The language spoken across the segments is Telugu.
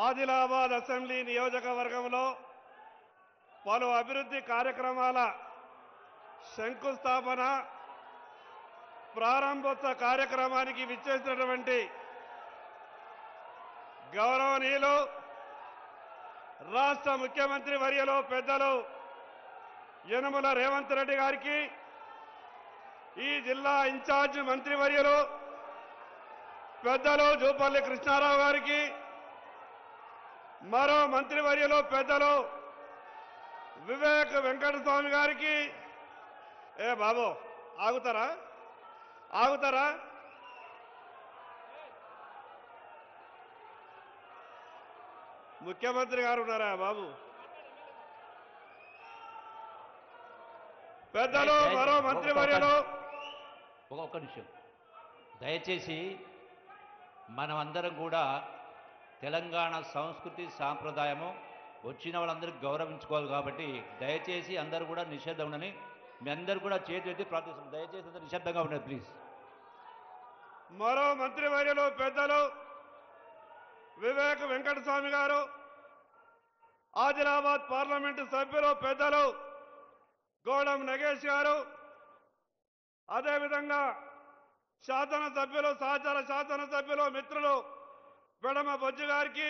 ఆదిలాబాద్ అసెంబ్లీ నియోజకవర్గంలో పలు అభివృద్ధి కార్యక్రమాల శంకుస్థాపన ప్రారంభోత్సవ కార్యక్రమానికి విచ్చేసినటువంటి గౌరవనీయులు రాష్ట్ర ముఖ్యమంత్రి వర్యులు పెద్దలు యనమల రేవంత్ రెడ్డి గారికి, ఈ జిల్లా ఇన్ఛార్జ్ మంత్రివర్యులు పెద్దలు జూపల్లి కృష్ణారావు గారికి, మరో మంత్రివర్యులు పెద్దలు వివేక్ వెంకటస్వామి గారికి, ఏ బాబు ఆగుతారా ముఖ్యమంత్రి గారు ఉన్నారా బాబు? పెద్దలు మరో మంత్రివర్యులు. ఒక్క నిమిషం దయచేసి మనమందరం కూడా తెలంగాణ సంస్కృతి సాంప్రదాయము వచ్చిన వాళ్ళందరికీ గౌరవించుకోవాలి కాబట్టి దయచేసి అందరూ కూడా నిషేధం ఉండని, మీ అందరూ కూడా చేతి ఎత్తి ప్రార్థిస్తున్నాం. దయచేసి అందరూ నిశ్శబ్దంగా ఉండండి ప్లీజ్. మరో మంత్రివర్యులు పెద్దలు వివేక్ వెంకటస్వామి గారు, ఆదిలాబాద్ పార్లమెంటు సభ్యులు పెద్దలు గోడం నగేష్ గారు, అదేవిధంగా శాసనసభ్యులు సహచర శాసనసభ్యులు మిత్రులు పెడమ బొజ్జు గారికి,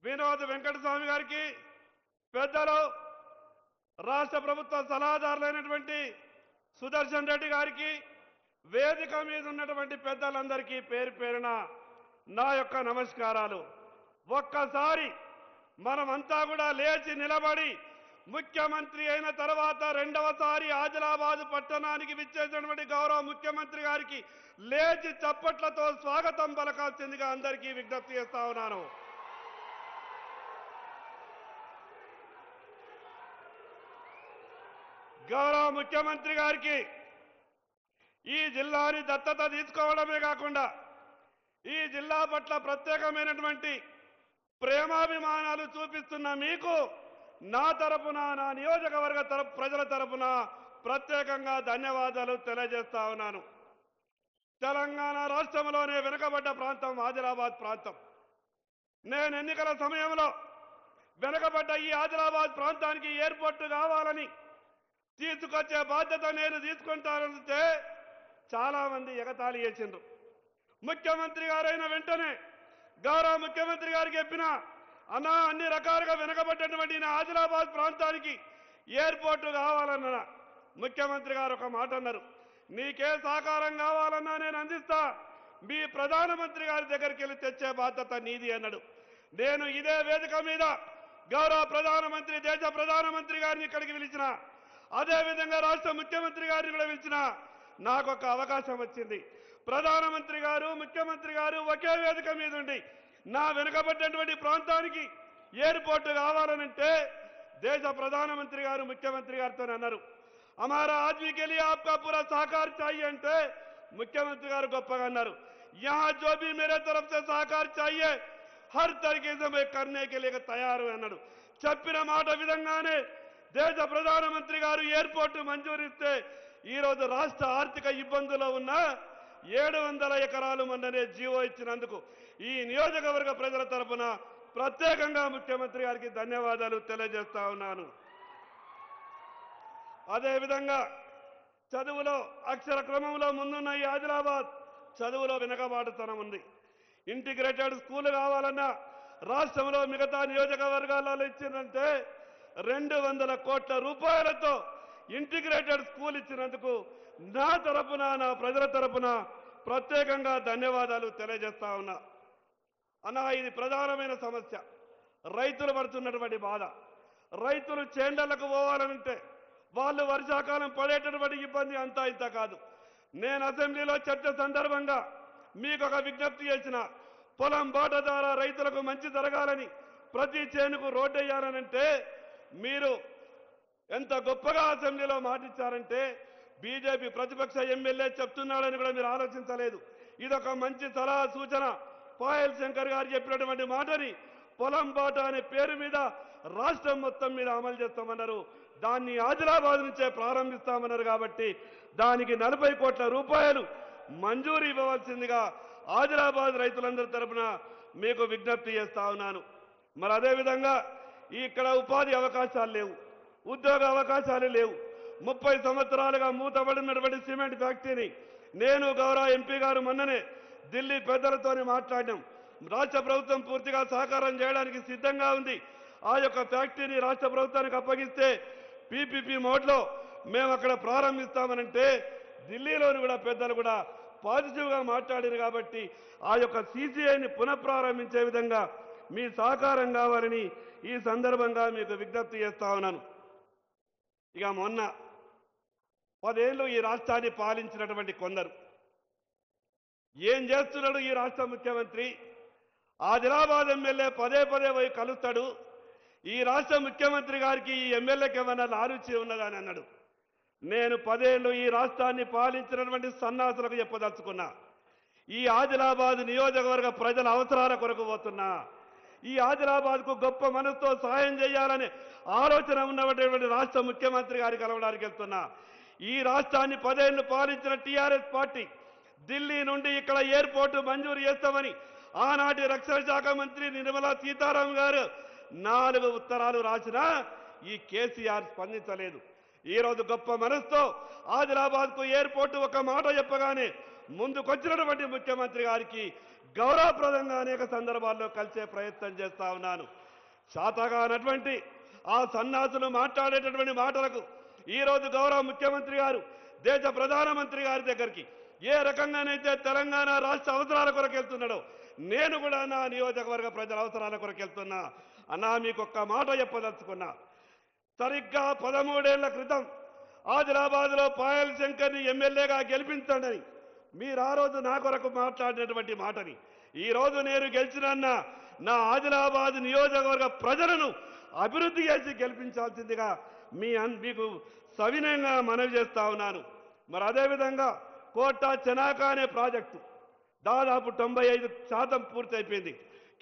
వినోద్ వెంకటస్వామి గారికి, పెద్దలు రాష్ట్ర ప్రభుత్వ సలహాదారులైనటువంటి సుదర్శన్ రెడ్డి గారికి, వేదిక మీద ఉన్నటువంటి పెద్దలందరికీ పేరు పేరున నా యొక్క నమస్కారాలు. ఒక్కసారి మనమంతా కూడా లేచి నిలబడి ముఖ్యమంత్రి అయిన తర్వాత రెండవసారి ఆదిలాబాద్ పట్టణానికి విచ్చేసినటువంటి గౌరవ ముఖ్యమంత్రి గారికి లేచి చప్పట్లతో స్వాగతం పలకాల్సిందిగా అందరికీ విజ్ఞప్తి చేస్తా ఉన్నాను. గౌరవ ముఖ్యమంత్రి గారికి ఈ జిల్లాని దత్తత తీసుకోవడమే కాకుండా ఈ జిల్లా పట్ల ప్రత్యేకమైనటువంటి ప్రేమాభిమానాలు చూపిస్తున్న మీకు నా తరపున, నా నియోజకవర్గ ప్రజల తరపున ప్రత్యేకంగా ధన్యవాదాలు తెలియజేస్తా ఉన్నాను. తెలంగాణ రాష్ట్రంలోనే వెనుకబడ్డ ప్రాంతం ఆదిలాబాద్ ప్రాంతం. నేను ఎన్నికల సమయంలో వెనుకబడ్డ ఈ ఆదిలాబాద్ ప్రాంతానికి ఎయిర్పోర్టు కావాలని తీసుకొచ్చే బాధ్యత నేను తీసుకుంటానంటే చాలా మంది ఎగతాళి చేసిండ్రు. ముఖ్యమంత్రి గారైన వెంటనే గౌరవ ముఖ్యమంత్రి గారికి చెప్పిన, అన్నా అన్ని రకాలుగా వెనుకబడ్డటువంటి నా ఆదిలాబాద్ ప్రాంతానికి ఎయిర్పోర్టు కావాలన్న ముఖ్యమంత్రి గారు ఒక మాట అన్నారు, నీకే సహకారం కావాలన్నా నేను అందిస్తా, మీ ప్రధానమంత్రి గారి దగ్గరికి వెళ్ళి తెచ్చే బాధ్యత నీది అన్నాడు. నేను ఇదే వేదిక మీద గౌరవ ప్రధానమంత్రి, దేశ ప్రధానమంత్రి గారిని ఇక్కడికి పిలిచిన, అదేవిధంగా రాష్ట్ర ముఖ్యమంత్రి గారిని కూడా పిలిచిన, నాకు ఒక అవకాశం వచ్చింది. ప్రధానమంత్రి గారు ముఖ్యమంత్రి గారు ఒకే వేదిక మీద ఉండి నా వెనుకబడ్డటువంటి ప్రాంతానికి ఎయిర్పోర్టు కావాలనంటే దేశ ప్రధానమంత్రి గారు ముఖ్యమంత్రి గారితో అన్నారు, हमारा आदमी के लिए आपका पूरा सहकार चाहिए అంటే ముఖ్యమంత్రి గారు గొప్పగా అన్నారు, यहाँ जो भी मेरे तरफ से सहकार चाहिए हर तरीके से मैं करने के लिए तैयार हूं అన్నాడు. చెప్పిన మాట విధంగానే దేశ ప్రధానమంత్రి గారు ఎయిర్పోర్టు మంజూరిస్తే ఈ రోజు రాష్ట్ర ఆర్థిక ఇబ్బందుల్లో ఉన్న 700 ఎకరాలు మొన్ననే జీవో ఇచ్చినందుకు ఈ నియోజకవర్గ ప్రజల తరపున ప్రత్యేకంగా ముఖ్యమంత్రి గారికి ధన్యవాదాలు తెలియజేస్తా ఉన్నాను. అదేవిధంగా చదువులో అక్షర క్రమంలో ముందున్న ఈ ఆదిలాబాద్ చదువులో వెనుకబాటుతనం ఉంది. ఇంటిగ్రేటెడ్ స్కూల్ కావాలన్నా రాష్ట్రంలో మిగతా నియోజకవర్గాలలో ఇచ్చిందంటే 200 కోట్ల రూపాయలతో ఇంటిగ్రేటెడ్ స్కూల్ ఇచ్చినందుకు నా తరపున, నా ప్రజల తరపున ప్రత్యేకంగా ధన్యవాదాలు తెలియజేస్తా ఉన్నా. అన్నా ఇది ప్రధానమైన సమస్య, రైతులు పడుతున్నటువంటి బాధ. రైతులు చేండలకు పోవాలంటే వాళ్ళు వర్షాకాలం పడేటటువంటి ఇబ్బంది అంతా ఇంత కాదు. నేను అసెంబ్లీలో చర్చ సందర్భంగా మీకు ఒక విజ్ఞప్తి చేసిన, పొలం బాట ద్వారా రైతులకు మంచి జరగాలని ప్రతి చేనుకు రోడ్డు వేయాలనంటే మీరు ఎంత గొప్పగా అసెంబ్లీలో మాటిచ్చారంటే బీజేపీ ప్రతిపక్ష ఎమ్మెల్యే చెప్తున్నాడని కూడా మీరు ఆలోచించలేదు. ఇదొక మంచి సలహా సూచన. పాయల్ శంకర్ గారు చెప్పినటువంటి మాటని పొలం బాట అనే పేరు మీద రాష్ట్రం మొత్తం మీద అమలు చేస్తామన్నారు. దాన్ని ఆదిలాబాద్ నుంచే ప్రారంభిస్తామన్నారు. కాబట్టి దానికి 40 కోట్ల రూపాయలు మంజూరు ఇవ్వవలసిందిగా ఆదిలాబాద్ రైతులందరి తరపున మీకు విజ్ఞప్తి చేస్తా ఉన్నాను. మరి అదేవిధంగా ఇక్కడ ఉపాధి అవకాశాలు లేవు, ఉద్యోగ అవకాశాలు లేవు. 30 సంవత్సరాలుగా మూతబడినటువంటి సిమెంట్ ఫ్యాక్టరీని నేను గౌరవ ఎంపీ గారు మొన్ననే ఢిల్లీ పెద్దలతోనే మాట్లాడినాం. రాష్ట్ర ప్రభుత్వం పూర్తిగా సహకారం చేయడానికి సిద్ధంగా ఉంది. ఆ యొక్క ఫ్యాక్టరీని రాష్ట్ర ప్రభుత్వానికి అప్పగిస్తే పీపీపీ మోడ్లో మేము అక్కడ ప్రారంభిస్తామనంటే ఢిల్లీలోని కూడా పెద్దలు కూడా పాజిటివ్గా మాట్లాడారు. కాబట్టి ఆ యొక్క సీసీఐని పునఃప్రారంభించే విధంగా మీ సహకారం కావాలని ఈ సందర్భంగా మీకు విజ్ఞప్తి చేస్తా ఉన్నాను. ఇక మొన్న 10 ఏళ్ళు ఈ రాష్ట్రాన్ని పాలించినటువంటి కొందరు ఏం చేస్తున్నాడు ఈ రాష్ట్ర ముఖ్యమంత్రి? ఆదిలాబాద్ ఎమ్మెల్యే పదే పోయి కలుస్తాడు. ఈ రాష్ట్ర ముఖ్యమంత్రి గారికి ఈ ఎమ్మెల్యేకి ఏమైనా లారుచి ఉన్నదని అన్నాడు. నేను 10 ఏళ్ళు ఈ రాష్ట్రాన్ని పాలించినటువంటి సన్నాసులకు చెప్పదలుచుకున్నా, ఈ ఆదిలాబాద్ నియోజకవర్గ ప్రజల అవసరాల కొరకు పోతున్నా. ఈ ఆదిలాబాద్కు గొప్ప మనసుతో సహాయం చేయాలనే ఆలోచన ఉన్నటువంటి రాష్ట్ర ముఖ్యమంత్రి గారికి కలవడానికి వెళ్తున్నా. ఈ రాష్ట్రాన్ని 10 ఏళ్ళు పాలించిన టీఆర్ఎస్ పార్టీ ఢిల్లీ నుండి ఇక్కడ ఎయిర్పోర్టు మంజూరు చేస్తామని ఆనాటి రక్షణ శాఖ మంత్రి నిర్మలా సీతారామన్ గారు 4 ఉత్తరాలు రాసినా ఈ కేసీఆర్ స్పందించలేదు. ఈరోజు గొప్ప మనసుతో ఆదిలాబాద్కు ఎయిర్పోర్టు ఒక మాట చెప్పగానే ముందుకొచ్చినటువంటి ముఖ్యమంత్రి గారికి గౌరవప్రదంగా అనేక సందర్భాల్లో కలిసే ప్రయత్నం చేస్తా ఉన్నాను. శాతగానటువంటి ఆ సన్నాసులు మాట్లాడేటటువంటి మాటలకు ఈరోజు గౌరవ ముఖ్యమంత్రి గారు దేశ ప్రధానమంత్రి గారి దగ్గరికి ఏ రకంగానైతే తెలంగాణ రాష్ట్ర అవసరాల కొరకు వెళ్తున్నాడో నేను కూడా నా నియోజకవర్గ ప్రజల అవసరాల కొరకు వెళ్తున్నా. అన్నా మీకు ఒక్క మాట చెప్పదలుచుకున్నా. సరిగ్గా 13 ఏళ్ల క్రితం ఆదిలాబాద్లో పాయల్ శంకర్ని ఎమ్మెల్యేగా గెలిపించండి మీరు ఆ రోజు నా కొరకు మాట్లాడినటువంటి మాటని ఈరోజు నేను గెలిచినన్నా ఆదిలాబాద్ నియోజకవర్గ ప్రజలను అభివృద్ధి చేసి గెలిపించాల్సిందిగా మీకు సవినయంగా మనవి చేస్తా ఉన్నాను. మరి అదేవిధంగా కోట చెనాక అనే ప్రాజెక్టు దాదాపు 95% పూర్తయిపోయింది.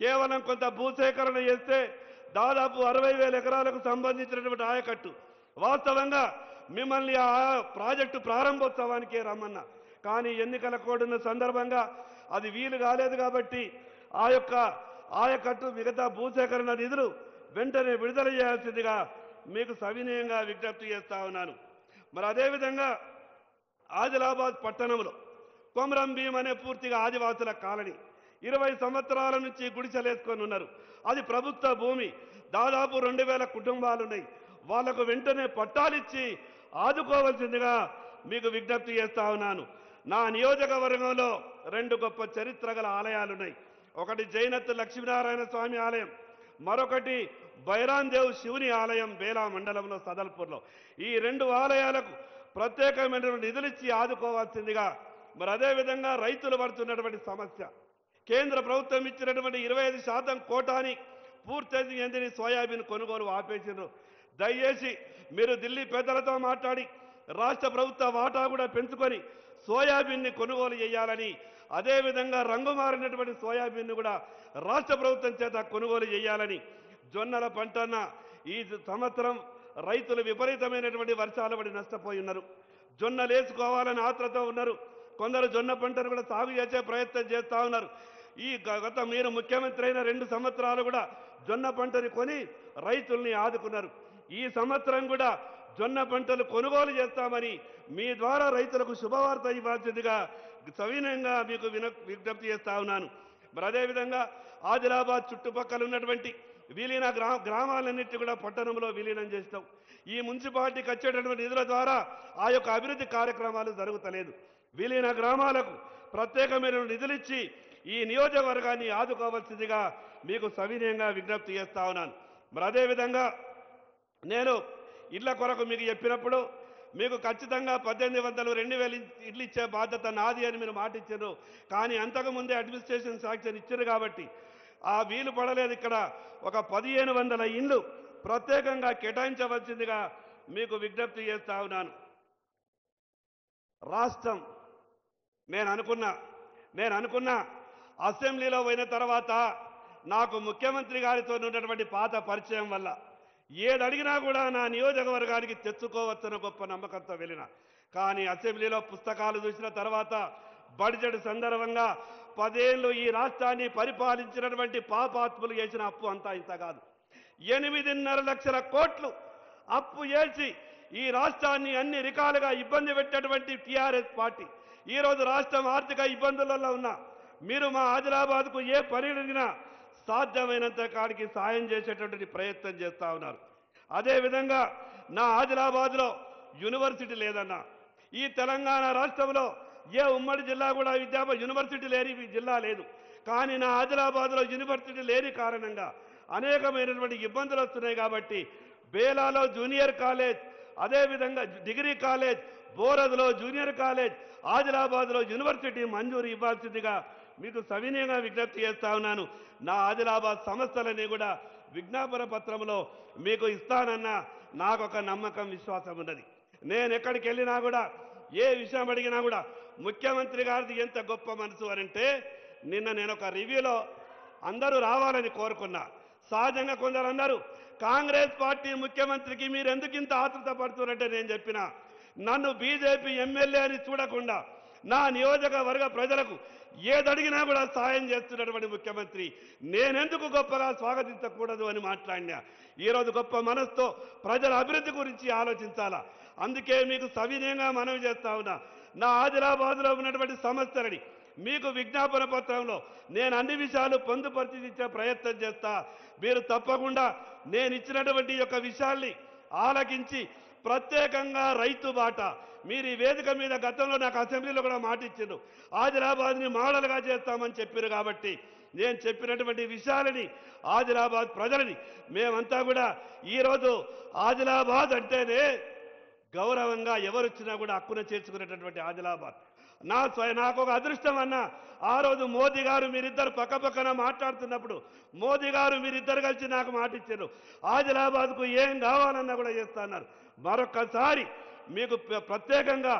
కేవలం కొంత భూసేకరణ చేస్తే దాదాపు 60,000 ఎకరాలకు సంబంధించినటువంటి ఆయకట్టు. వాస్తవంగా మిమ్మల్ని ఆ ప్రాజెక్టు ప్రారంభోత్సవానికే రమ్మన్నా, కానీ ఎన్నికల కోడ్ ఉన్న సందర్భంగా అది వీలు కాలేదు. కాబట్టి ఆ యొక్క ఆయకట్టు మిగతా భూసేకరణ నిధులు వెంటనే విడుదల చేయాల్సిందిగా మీకు సవినయంగా విజ్ఞప్తి చేస్తా ఉన్నాను. మరి అదేవిధంగా ఆదిలాబాద్ పట్టణంలో కొమరం భీం అనే పూర్తిగా ఆదివాసుల కాలనీ 20 సంవత్సరాల నుంచి గుడిసెలేసుకొని ఉన్నారు. అది ప్రభుత్వ భూమి. దాదాపు 2,000 కుటుంబాలు ఉన్నాయి. వాళ్లకు వెంటనే పట్టాలిచ్చి ఆదుకోవాల్సిందిగా మీకు విజ్ఞప్తి చేస్తా ఉన్నాను. నా నియోజకవర్గంలో 2 గొప్ప చరిత్ర గల ఆలయాలున్నాయి. ఒకటి జైనత్ లక్ష్మీనారాయణ స్వామి ఆలయం, మరొకటి బైరాన్ దేవ్ శివుని ఆలయం బేలా మండలంలో సదల్పూర్లో. ఈ 2 ఆలయాలకు ప్రత్యేకమైన నిధులిచ్చి ఆదుకోవాల్సిందిగా. మరి అదేవిధంగా రైతులు పడుతున్నటువంటి సమస్య, కేంద్ర ప్రభుత్వం ఇచ్చినటువంటి 25% కోటాని పూర్తి చెందిన సోయాబీన్ కొనుగోలు ఆపేసినారు. దయచేసి మీరు ఢిల్లీ పెద్దలతో మాట్లాడి రాష్ట్ర ప్రభుత్వ వాటా కూడా పెంచుకొని సోయాబీన్ని కొనుగోలు చేయాలని, అదేవిధంగా రంగు మారినటువంటి సోయాబీన్ను కూడా రాష్ట్ర ప్రభుత్వం చేత కొనుగోలు చేయాలని. జొన్నల పంటన్న ఈ సంవత్సరం రైతులు విపరీతమైనటువంటి వర్షాలు పడి నష్టపోయి ఉన్నారు. జొన్నలు వేసుకోవాలని ఆత్రతో ఉన్నారు. కొందరు జొన్న పంటను కూడా సాగు చేసే ప్రయత్నం చేస్తూ ఉన్నారు. ఈ గత మీరు ముఖ్యమంత్రి అయిన 2 సంవత్సరాలు కూడా జొన్న పంటని కొని రైతుల్ని ఆదుకున్నారు. ఈ సంవత్సరం కూడా జొన్న పంటలు కొనుగోలు చేస్తామని మీ ద్వారా రైతులకు శుభవార్త ఇవ్వాల్సిందిగా సవినయంగా మీకు విజ్ఞప్తి చేస్తా ఉన్నాను. మరి అదేవిధంగా ఆదిలాబాద్ చుట్టుపక్కల ఉన్నటువంటి విలీన గ్రామాలన్నింటి కూడా పట్టణంలో విలీనం చేస్తాం. ఈ మున్సిపాలిటీకి వచ్చేటటువంటి నిధుల ద్వారా ఆ యొక్క అభివృద్ధి కార్యక్రమాలు జరుగుతలేదు. విలీన గ్రామాలకు ప్రత్యేకమైన నిధులిచ్చి ఈ నియోజకవర్గాన్ని ఆదుకోవాల్సిందిగా మీకు సవినయంగా విజ్ఞప్తి చేస్తా ఉన్నాను. మరి అదేవిధంగా నేను ఇళ్ల కొరకు మీకు చెప్పినప్పుడు మీకు ఖచ్చితంగా 1,800, 2,000 ఇళ్ళు ఇచ్చే బాధ్యత నాది అని మీరు మాట ఇచ్చారు. కానీ అంతకుముందే అడ్మినిస్ట్రేషన్ శాంక్షన్ ఇచ్చారు కాబట్టి ఆ వీలు పడలేదు. ఇక్కడ ఒక 1,500 ఇండ్లు ప్రత్యేకంగా కేటాయించవలసిందిగా మీకు విజ్ఞప్తి చేస్తా ఉన్నాను. రాష్ట్రం నేను అనుకున్నా అసెంబ్లీలో పోయిన తర్వాత నాకు ముఖ్యమంత్రి గారితో ఉన్నటువంటి పాత పరిచయం వల్ల ఏది అడిగినా కూడా నా నియోజకవర్గానికి తెచ్చుకోవచ్చన్న గొప్ప నమ్మకంతో వెళ్ళిన. కానీ అసెంబ్లీలో పుస్తకాలు చూసిన తర్వాత బడ్జెట్ సందర్భంగా 10 ఏళ్ళు ఈ రాష్ట్రాన్ని పరిపాలించినటువంటి పాపాత్ములు చేసిన అప్పు అంతా ఇంత కాదు. 8.5 లక్షల కోట్లు అప్పు చేసి ఈ రాష్ట్రాన్ని అన్ని రకాలుగా ఇబ్బంది పెట్టేటువంటి టీఆర్ఎస్ పార్టీ ఈరోజు రాష్ట్రం ఆర్థిక ఇబ్బందులలో ఉన్న మీరు మా ఆదిలాబాద్కు ఏ పని అడిగినా సాధ్యమైనంత కాడికి సాయం చేసేటటువంటి ప్రయత్నం చేస్తూ ఉన్నారు. అదేవిధంగా నా ఆదిలాబాద్లో యూనివర్సిటీ లేదన్నా, ఈ తెలంగాణ రాష్ట్రంలో ఏ ఉమ్మడి జిల్లా కూడా యూనివర్సిటీ లేని జిల్లా లేదు. కానీ నా ఆదిలాబాద్లో యూనివర్సిటీ లేని కారణంగా అనేకమైనటువంటి ఇబ్బందులు వస్తున్నాయి. కాబట్టి బేలాలో జూనియర్ కాలేజ్, అదేవిధంగా డిగ్రీ కాలేజ్, బోరద్లో జూనియర్ కాలేజ్, ఆదిలాబాద్లో యూనివర్సిటీ మంజూరు ఇవ్వాల్సిందిగా మీకు సవినయంగా విజ్ఞప్తి చేస్తా ఉన్నాను. నా ఆదిలాబాద్ సంస్థలని కూడా విజ్ఞాపన పత్రంలో మీకు ఇస్తానన్న నాకు ఒక నమ్మకం, విశ్వాసం ఉన్నది. నేను ఎక్కడికి వెళ్ళినా కూడా ఏ విషయం అడిగినా కూడా ముఖ్యమంత్రి గారిది ఎంత గొప్ప మనసు అనంటే, నిన్న నేను ఒక రివ్యూలో అందరూ రావాలని కోరుకున్నా. సహజంగా కొందరు అన్నారు కాంగ్రెస్ పార్టీ ముఖ్యమంత్రికి మీరు ఎందుకు ఇంత ఆతృత పడుతున్నారంటే నేను చెప్పిన, నన్ను బీజేపీ ఎమ్మెల్యే అని చూడకుండా నా నియోజకవర్గ ప్రజలకు ఏదడిగినా కూడా సాయం చేస్తున్నటువంటి ముఖ్యమంత్రి నేనెందుకు గొప్పగా స్వాగతించకూడదు అని మాట్లాడినా. ఈరోజు గొప్ప మనసుతో ప్రజల అభివృద్ధి గురించి ఆలోచించాలా. అందుకే మీకు సవినయంగా మనవి చేస్తా ఉన్నా, నా ఆదిలాబాద్లో ఉన్నటువంటి సమస్యలని మీకు విజ్ఞాపన పత్రంలో నేను అన్ని విషయాలు పొందుపరిచి ఇచ్చే ప్రయత్నం చేస్తా. మీరు తప్పకుండా నేను ఇచ్చినటువంటి యొక్క విషయాల్ని ఆలకించి ప్రత్యేకంగా రైతు బాట మీరు ఈ వేదిక మీద గతంలో నాకు అసెంబ్లీలో కూడా మాట ఇచ్చారు, ఆదిలాబాద్ని మోడల్గా చేస్తామని చెప్పారు. కాబట్టి నేను చెప్పినటువంటి విషయాలని ఆదిలాబాద్ ప్రజలని మేమంతా కూడా ఈరోజు ఆదిలాబాద్ అంటేనే గౌరవంగా ఎవరొచ్చినా కూడా హక్కున చేర్చుకునేటటువంటి ఆదిలాబాద్ నాకు ఒక అదృష్టం అన్న. ఆ రోజు మోదీ గారు మీరిద్దరు పక్కపక్కన మాట్లాడుతున్నప్పుడు మోదీ గారు మీరిద్దరు కలిసి నాకు మాట ఇచ్చారు, ఆదిలాబాద్కు ఏం కావాలన్నా కూడా చేస్తా అన్నారు. మరొకసారి మీకు ప్రత్యేకంగా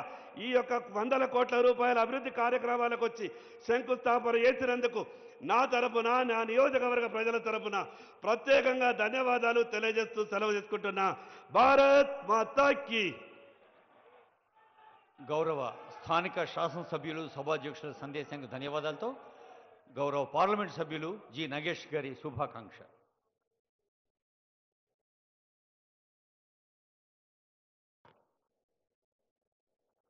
ఈ యొక్క 100 కోట్ల రూపాయల అభివృద్ధి కార్యక్రమాలకు వచ్చి శంకుస్థాపన చేసినందుకు నా తరపున నా నియోజకవర్గ ప్రజల తరపున ప్రత్యేకంగా ధన్యవాదాలు తెలియజేస్తూ సెలవు తీసుకుంటున్నా. భారత్ మాతాకి. గౌరవ స్థానిక శాసనసభ్యులు సభాధ్యక్షుల సందేశానికి ధన్యవాదాలతో గౌరవ పార్లమెంట్ సభ్యులు జి నగేష్ గారి శుభాకాంక్ష.